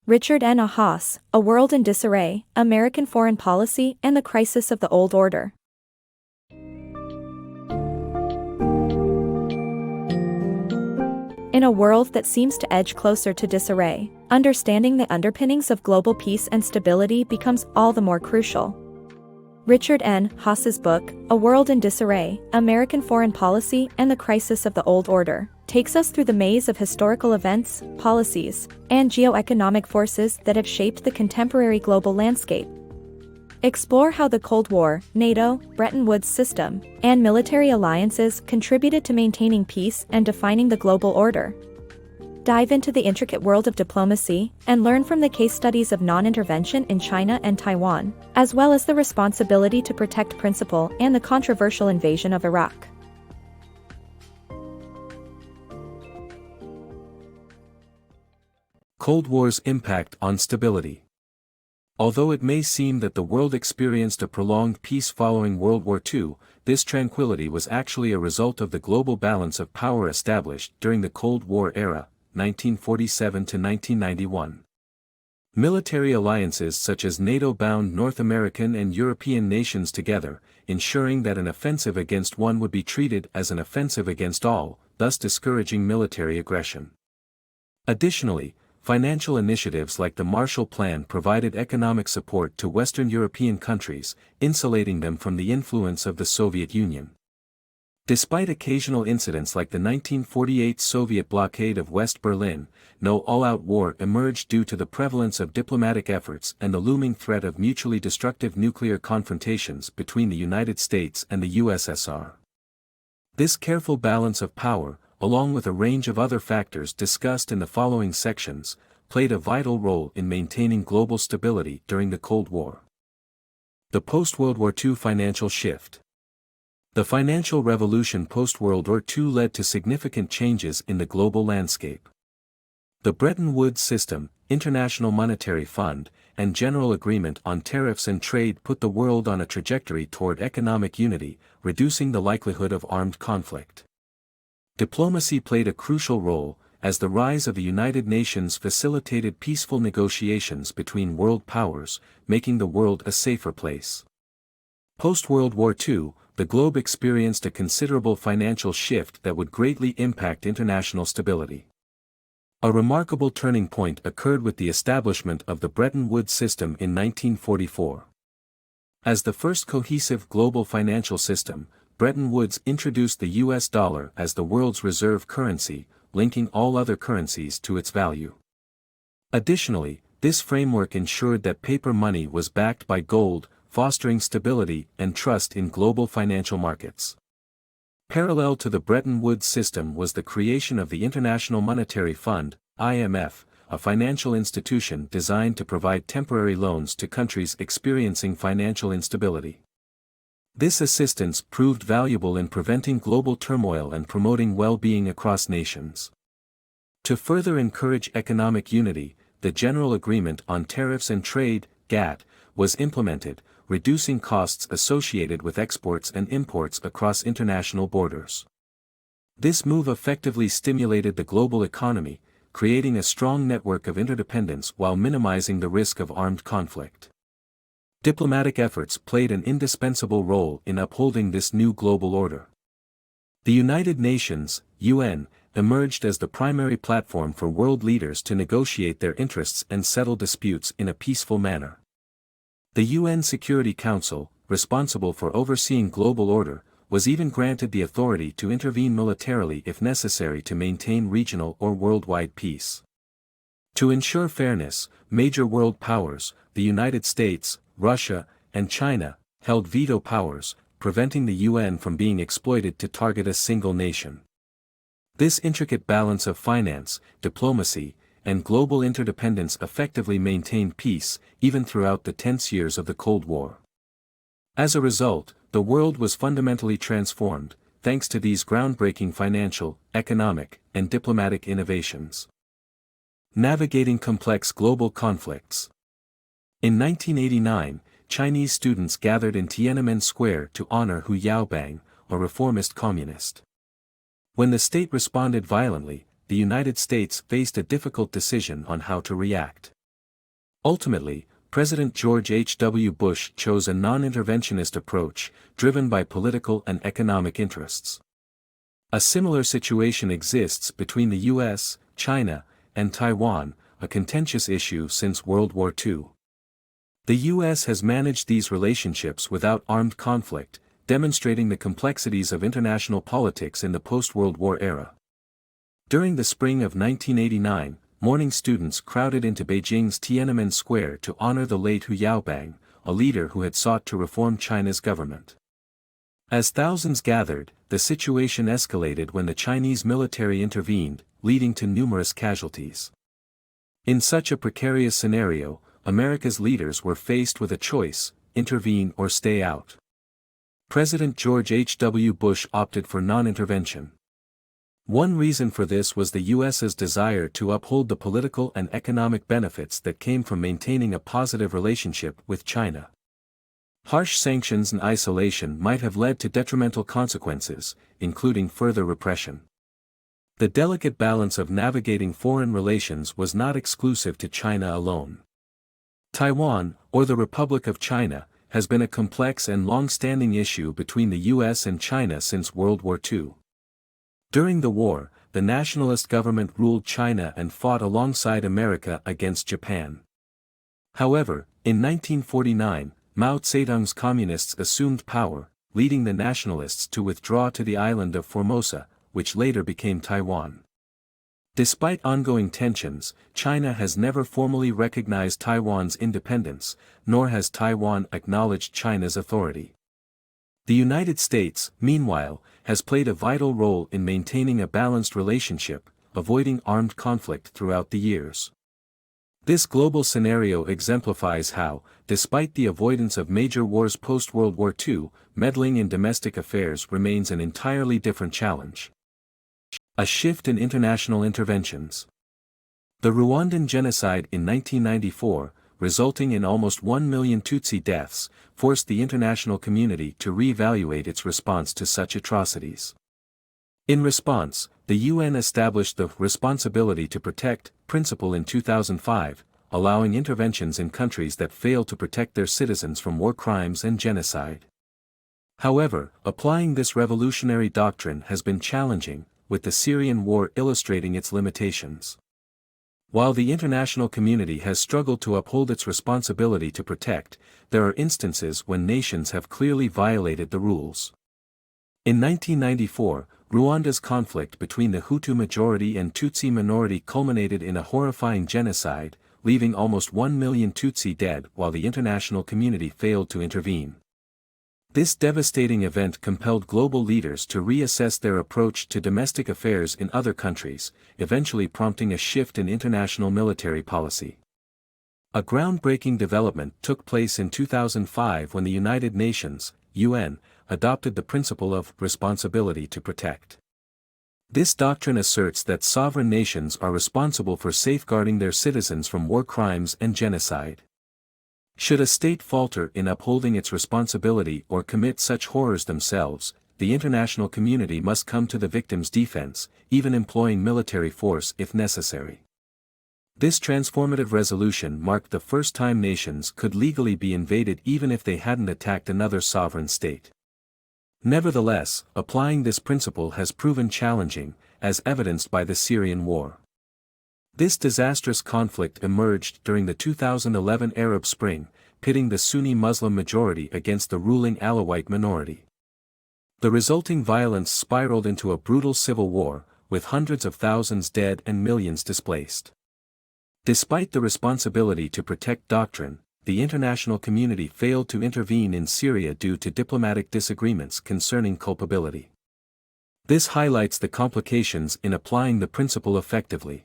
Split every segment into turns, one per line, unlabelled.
RichardNHaass, A World in Disarray, American Foreign Policy and the Crisis of the Old Order. In a world that seems to edge closer to disarray, understanding the underpinnings of global peace and stability becomes all the more crucial. Richard N. Haass's book, A World in Disarray, American Foreign Policy and the Crisis of the Old Order, takes us through the maze of historical events, policies, and geoeconomic forces that have shaped the contemporary global landscape. Explore how the Cold War, NATO, Bretton Woods system, and military alliances contributed to maintaining peace and defining the global order. Dive into the intricate world of diplomacy and learn from the case studies of non-intervention in China and Taiwan, as well as the responsibility to protect principle and the controversial invasion of Iraq.
Cold War's impact on stability. Although it may seem that the world experienced a prolonged peace following World War II, this tranquility was actually a result of the global balance of power established during the Cold War era, 1947 to 1991. Military alliances such as NATO bound North American and European nations together, ensuring that an offensive against one would be treated as an offensive against all, thus discouraging military aggression. Additionally, financial initiatives like the Marshall Plan provided economic support to Western European countries, insulating them from the influence of the Soviet Union. Despite occasional incidents like the 1948 Soviet blockade of West Berlin, no all-out war emerged due to the prevalence of diplomatic efforts and the looming threat of mutually destructive nuclear confrontations between the United States and the USSR. This careful balance of power, along with a range of other factors discussed in the following sections, played a vital role in maintaining global stability during the Cold War. The post-World War II financial shift. The financial revolution post-World War II led to significant changes in the global landscape. The Bretton Woods system, International Monetary Fund, and General Agreement on Tariffs and Trade put the world on a trajectory toward economic unity, reducing the likelihood of armed conflict. Diplomacy played a crucial role, as the rise of the United Nations facilitated peaceful negotiations between world powers, making the world a safer place. Post-World War II, the globe experienced a considerable financial shift that would greatly impact international stability. A remarkable turning point occurred with the establishment of the Bretton Woods system in 1944. As the first cohesive global financial system, Bretton Woods introduced the US dollar as the world's reserve currency, linking all other currencies to its value. Additionally, this framework ensured that paper money was backed by gold, fostering stability and trust in global financial markets. Parallel to the Bretton Woods system was the creation of the International Monetary Fund, IMF, a financial institution designed to provide temporary loans to countries experiencing financial instability. This assistance proved valuable in preventing global turmoil and promoting well-being across nations. To further encourage economic unity, the General Agreement on Tariffs and Trade, GATT, was implemented, reducing costs associated with exports and imports across international borders. This move effectively stimulated the global economy, creating a strong network of interdependence while minimizing the risk of armed conflict. Diplomatic efforts played an indispensable role in upholding this new global order. The United Nations, UN, emerged as the primary platform for world leaders to negotiate their interests and settle disputes in a peaceful manner. The UN Security Council, responsible for overseeing global order, was even granted the authority to intervene militarily if necessary to maintain regional or worldwide peace. To ensure fairness, major world powers, the United States, Russia, and China, held veto powers, preventing the UN from being exploited to target a single nation. This intricate balance of finance, diplomacy, and global interdependence effectively maintained peace, even throughout the tense years of the Cold War. As a result, the world was fundamentally transformed, thanks to these groundbreaking financial, economic, and diplomatic innovations. Navigating complex global conflicts. In 1989, Chinese students gathered in Tiananmen Square to honor Hu Yaobang, a reformist communist. When the state responded violently, the United States faced a difficult decision on how to react. Ultimately, President George H.W. Bush chose a non-interventionist approach, driven by political and economic interests. A similar situation exists between the US, China, and Taiwan, a contentious issue since World War II. The US has managed these relationships without armed conflict, demonstrating the complexities of international politics in the post-World War era. During the spring of 1989, mourning students crowded into Beijing's Tiananmen Square to honor the late Hu Yaobang, a leader who had sought to reform China's government. As thousands gathered, the situation escalated when the Chinese military intervened, leading to numerous casualties. In such a precarious scenario, America's leaders were faced with a choice: intervene or stay out. President George H.W. Bush opted for non-intervention. One reason for this was the US's desire to uphold the political and economic benefits that came from maintaining a positive relationship with China. Harsh sanctions and isolation might have led to detrimental consequences, including further repression. The delicate balance of navigating foreign relations was not exclusive to China alone. Taiwan, or the Republic of China, has been a complex and long-standing issue between the US and China since World War II. During the war, the nationalist government ruled China and fought alongside America against Japan. However, in 1949, Mao Zedong's communists assumed power, leading the nationalists to withdraw to the island of Formosa, which later became Taiwan. Despite ongoing tensions, China has never formally recognized Taiwan's independence, nor has Taiwan acknowledged China's authority. The United States, meanwhile, has played a vital role in maintaining a balanced relationship, avoiding armed conflict throughout the years. This global scenario exemplifies how, despite the avoidance of major wars post-World War II, meddling in domestic affairs remains an entirely different challenge. A shift in international interventions. The Rwandan genocide in 1994, resulting in almost 1 million Tutsi deaths, forced the international community to re-evaluate its response to such atrocities. In response, the UN established the responsibility to protect principle in 2005, allowing interventions in countries that fail to protect their citizens from war crimes and genocide. However, applying this revolutionary doctrine has been challenging, with the Syrian war illustrating its limitations. While the international community has struggled to uphold its responsibility to protect, there are instances when nations have clearly violated the rules. In 1994, Rwanda's conflict between the Hutu majority and Tutsi minority culminated in a horrifying genocide, leaving almost 1 million Tutsi dead while the international community failed to intervene. This devastating event compelled global leaders to reassess their approach to domestic affairs in other countries, eventually prompting a shift in international military policy. A groundbreaking development took place in 2005 when the United Nations, UN, adopted the principle of responsibility to protect. This doctrine asserts that sovereign nations are responsible for safeguarding their citizens from war crimes and genocide. Should a state falter in upholding its responsibility or commit such horrors themselves, the international community must come to the victim's defense, even employing military force if necessary. This transformative resolution marked the first time nations could legally be invaded even if they hadn't attacked another sovereign state. Nevertheless, applying this principle has proven challenging, as evidenced by the Syrian war. This disastrous conflict emerged during the 2011 Arab Spring, pitting the Sunni Muslim majority against the ruling Alawite minority. The resulting violence spiraled into a brutal civil war, with hundreds of thousands dead and millions displaced. Despite the responsibility to protect doctrine, the international community failed to intervene in Syria due to diplomatic disagreements concerning culpability. This highlights the complications in applying the principle effectively.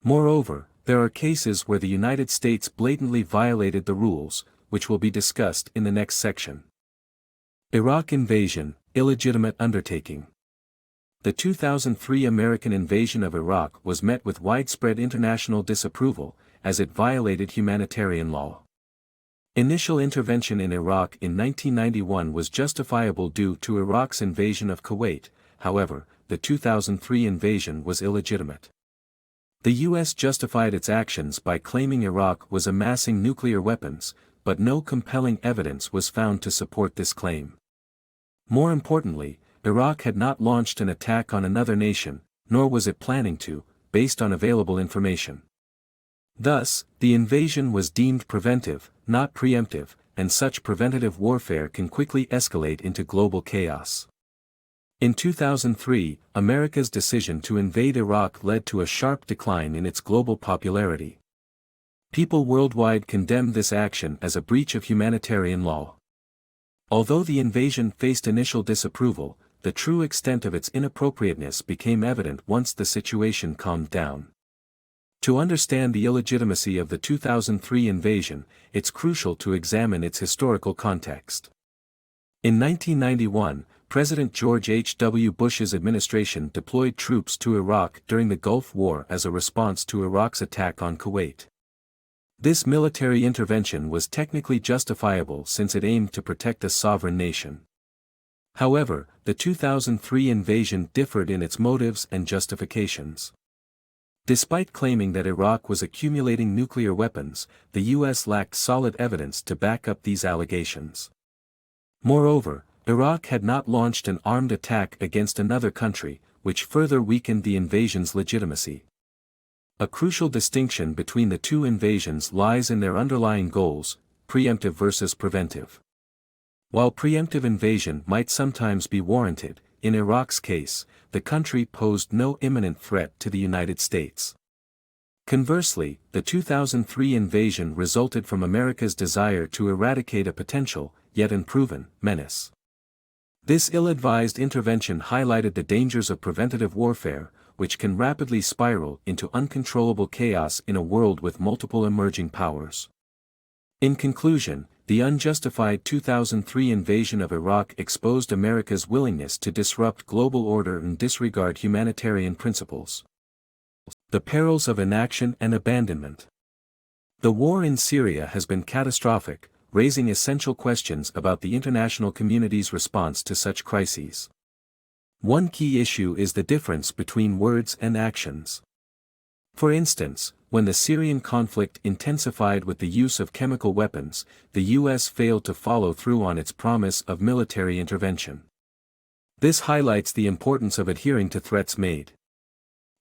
Moreover, there are cases where the United States blatantly violated the rules, which will be discussed in the next section. Iraq invasion, illegitimate undertaking. The 2003 American invasion of Iraq was met with widespread international disapproval, as it violated humanitarian law. Initial intervention in Iraq in 1991 was justifiable due to Iraq's invasion of Kuwait. However, the 2003 invasion was illegitimate. The US justified its actions by claiming Iraq was amassing nuclear weapons, but no compelling evidence was found to support this claim. More importantly, Iraq had not launched an attack on another nation, nor was it planning to, based on available information. Thus, the invasion was deemed preventive, not preemptive, and such preventative warfare can quickly escalate into global chaos. In 2003, America's decision to invade Iraq led to a sharp decline in its global popularity. People worldwide condemned this action as a breach of humanitarian law. Although the invasion faced initial disapproval, the true extent of its inappropriateness became evident once the situation calmed down. To understand the illegitimacy of the 2003 invasion, it's crucial to examine its historical context. In 1991, President George H.W. Bush's administration deployed troops to Iraq during the Gulf War as a response to Iraq's attack on Kuwait. This military intervention was technically justifiable since it aimed to protect a sovereign nation. However, the 2003 invasion differed in its motives and justifications. Despite claiming that Iraq was accumulating nuclear weapons, the U.S. lacked solid evidence to back up these allegations. Moreover, Iraq had not launched an armed attack against another country, which further weakened the invasion's legitimacy. A crucial distinction between the two invasions lies in their underlying goals, preemptive versus preventive. While preemptive invasion might sometimes be warranted, in Iraq's case, the country posed no imminent threat to the United States. Conversely, the 2003 invasion resulted from America's desire to eradicate a potential, yet unproven, menace. This ill-advised intervention highlighted the dangers of preventative warfare, which can rapidly spiral into uncontrollable chaos in a world with multiple emerging powers. In conclusion, the unjustified 2003 invasion of Iraq exposed America's willingness to disrupt global order and disregard humanitarian principles. The perils of inaction and abandonment. The war in Syria has been catastrophic, raising essential questions about the international community's response to such crises. One key issue is the difference between words and actions. For instance, when the Syrian conflict intensified with the use of chemical weapons, the U.S. failed to follow through on its promise of military intervention. This highlights the importance of adhering to threats made.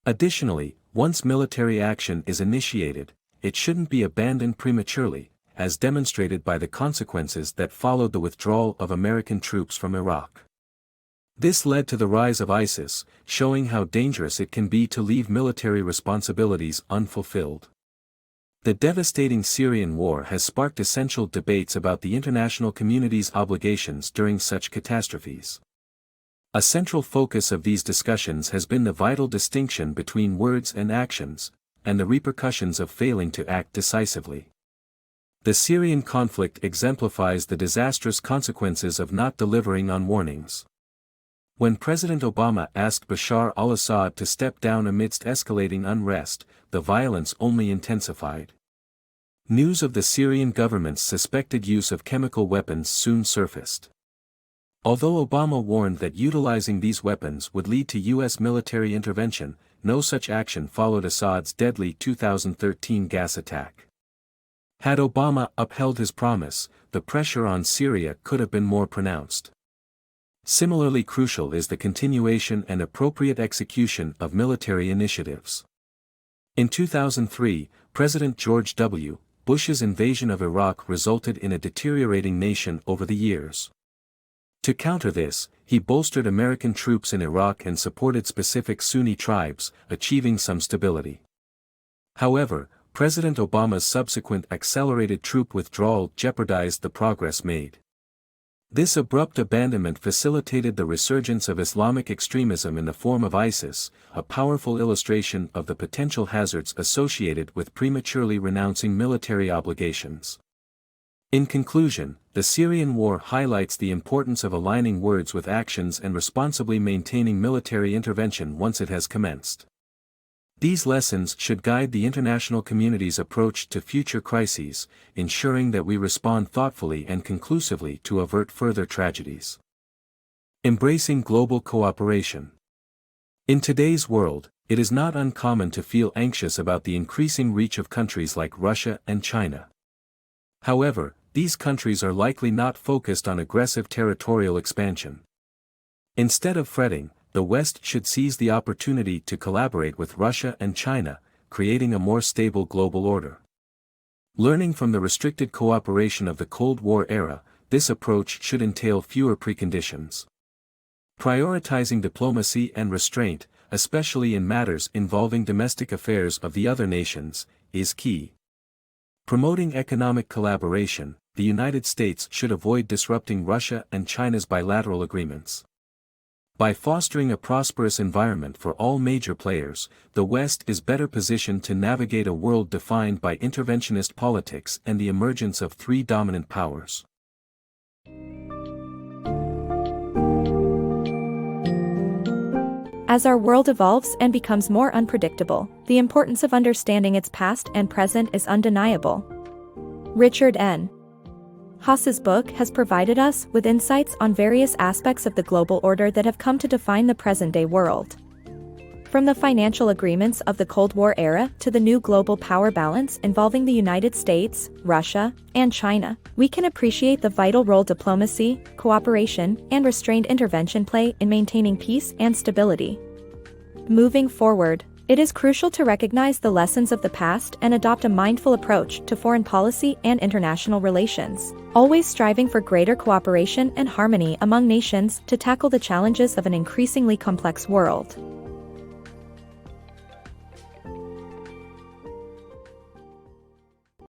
Additionally, once military action is initiated, it shouldn't be abandoned prematurely, as demonstrated by the consequences that followed the withdrawal of American troops from Iraq. This led to the rise of ISIS, showing how dangerous it can be to leave military responsibilities unfulfilled. The devastating Syrian war has sparked essential debates about the international community's obligations during such catastrophes. A central focus of these discussions has been the vital distinction between words and actions, and the repercussions of failing to act decisively. The Syrian conflict exemplifies the disastrous consequences of not delivering on warnings. When President Obama asked Bashar al-Assad to step down amidst escalating unrest, the violence only intensified. News of the Syrian government's suspected use of chemical weapons soon surfaced. Although Obama warned that utilizing these weapons would lead to U.S. military intervention, no such action followed Assad's deadly 2013 gas attack. Had Obama upheld his promise, the pressure on Syria could have been more pronounced. Similarly crucial is the continuation and appropriate execution of military initiatives. In 2003, President George W. Bush's invasion of Iraq resulted in a deteriorating nation over the years. To counter this, he bolstered American troops in Iraq and supported specific Sunni tribes, achieving some stability. However, President Obama's subsequent accelerated troop withdrawal jeopardized the progress made. This abrupt abandonment facilitated the resurgence of Islamic extremism in the form of ISIS, a powerful illustration of the potential hazards associated with prematurely renouncing military obligations. In conclusion, the Syrian war highlights the importance of aligning words with actions and responsibly maintaining military intervention once it has commenced. These lessons should guide the international community's approach to future crises, ensuring that we respond thoughtfully and conclusively to avert further tragedies. Embracing global cooperation. In today's world, It is not uncommon to feel anxious about the increasing reach of countries like Russia and China. However, these countries are likely not focused on aggressive territorial expansion. Instead of fretting, the West should seize the opportunity to collaborate with Russia and China, creating a more stable global order. Learning from the restricted cooperation of the Cold War era, this approach should entail fewer preconditions. Prioritizing diplomacy and restraint, especially in matters involving domestic affairs of the other nations, is key. Promoting economic collaboration, the United States should avoid disrupting Russia and China's bilateral agreements. By fostering a prosperous environment for all major players, the West is better positioned to navigate a world defined by interventionist politics and the emergence of three dominant powers.
As our world evolves and becomes more unpredictable, the importance of understanding its past and present is undeniable. RichardNHaass's book has provided us with insights on various aspects of the global order that have come to define the present-day world. From the financial agreements of the Cold War era to the new global power balance involving the United States, Russia, and China, we can appreciate the vital role diplomacy, cooperation, and restrained intervention play in maintaining peace and stability. Moving forward, it is crucial to recognize the lessons of the past and adopt a mindful approach to foreign policy and international relations, always striving for greater cooperation and harmony among nations to tackle the challenges of an increasingly complex world.